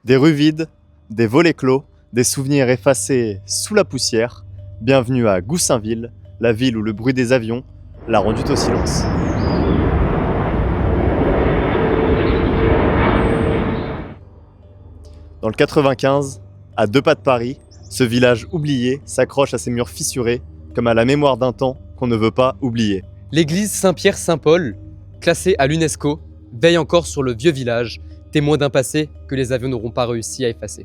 Des rues vides, des volets clos, des souvenirs effacés sous la poussière. Bienvenue à Goussainville, la ville où le bruit des avions l'a rendu au silence. Dans le 95, à 2 pas de Paris, ce village oublié s'accroche à ses murs fissurés comme à la mémoire d'un temps qu'on ne veut pas oublier. L'église Saint-Pierre-Saint-Paul, classée à l'UNESCO, veille encore sur le vieux village, témoin d'un passé que les avions n'auront pas réussi à effacer.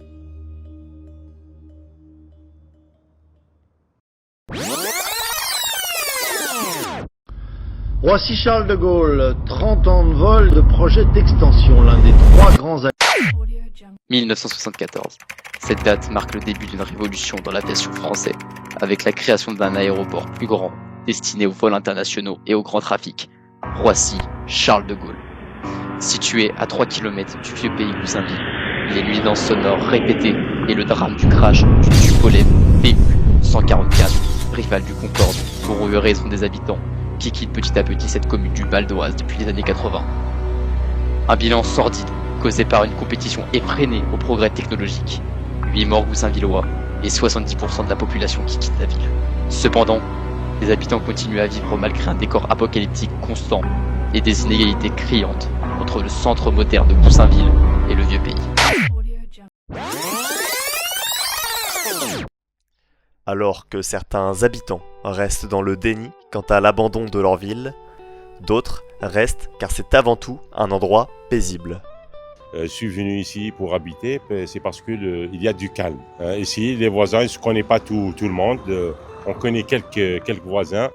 Roissy-Charles de Gaulle, 30 ans de vol de projet d'extension, l'un des 3 grands 1974. Cette date marque le début d'une révolution dans l'aviation française, avec la création d'un aéroport plus grand, destiné aux vols internationaux et au grand trafic, Roissy-Charles de Gaulle. Situé à 3 km du vieux pays Goussainville, les nuisances sonores répétées et le drame du crash du Tupolev PU-144, rival du Concorde, font eu raison des habitants, qui quittent petit à petit cette commune du Val d'Oise depuis les années 80. Un bilan sordide, causé par une compétition effrénée au progrès technologique. 8 morts goussainvillois et 70% de la population qui quitte la ville. Cependant, les habitants continuent à vivre malgré un décor apocalyptique constant et des inégalités criantes entre le centre moderne de Goussainville et le vieux pays. Alors que certains habitants restent dans le déni quant à l'abandon de leur ville, d'autres restent car c'est avant tout un endroit paisible. Je suis venu ici pour habiter, c'est parce qu'il y a du calme. Ici, les voisins, je ne connais pas tout le monde, on connaît quelques voisins.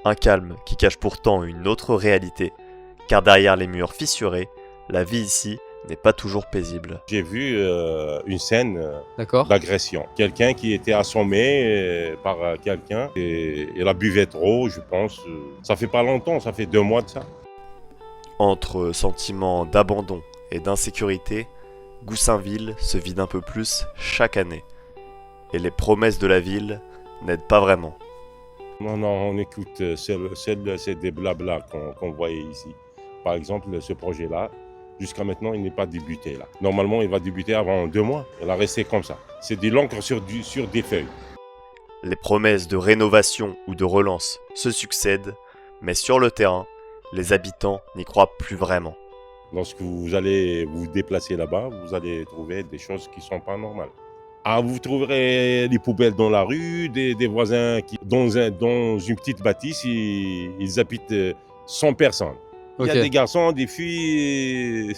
Un calme qui cache pourtant une autre réalité, car derrière les murs fissurés, la vie ici n'est pas toujours paisible. J'ai vu une scène D'accord. d'agression. Quelqu'un qui était assommé par quelqu'un, et il a buvé trop, je pense. Ça fait pas longtemps, ça fait 2 mois de ça. Entre sentiments d'abandon et d'insécurité, Goussainville se vide un peu plus chaque année. Et les promesses de la ville n'aident pas vraiment. Non, on écoute, c'est des blabla qu'on voyait ici. Par exemple, ce projet-là, jusqu'à maintenant, il n'est pas débuté là. Normalement, il va débuter avant 2 mois. Il a resté comme ça. C'est de l'encre sur des feuilles. Les promesses de rénovation ou de relance se succèdent, mais sur le terrain, les habitants n'y croient plus vraiment. Lorsque vous allez vous déplacer là-bas, vous allez trouver des choses qui ne sont pas normales. Vous trouverez des poubelles dans la rue, des voisins qui, dans une petite bâtisse, ils habitent 100 personnes. Il y a des garçons, des filles,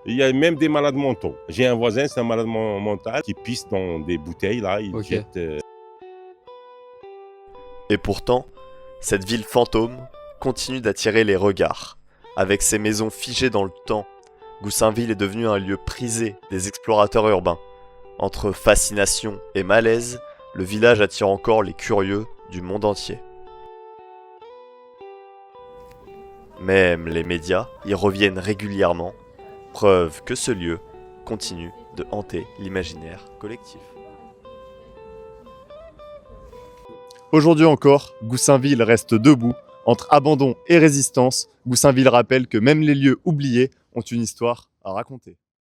il y a même des malades mentaux. J'ai un voisin, c'est un malade mental, qui pisse dans des bouteilles, là, il jette... Et pourtant, cette ville fantôme continue d'attirer les regards. Avec ses maisons figées dans le temps, Goussainville est devenu un lieu prisé des explorateurs urbains. Entre fascination et malaise, le village attire encore les curieux du monde entier. Même les médias y reviennent régulièrement, preuve que ce lieu continue de hanter l'imaginaire collectif. Aujourd'hui encore, Goussainville reste debout. Entre abandon et résistance, Goussainville rappelle que même les lieux oubliés ont une histoire à raconter.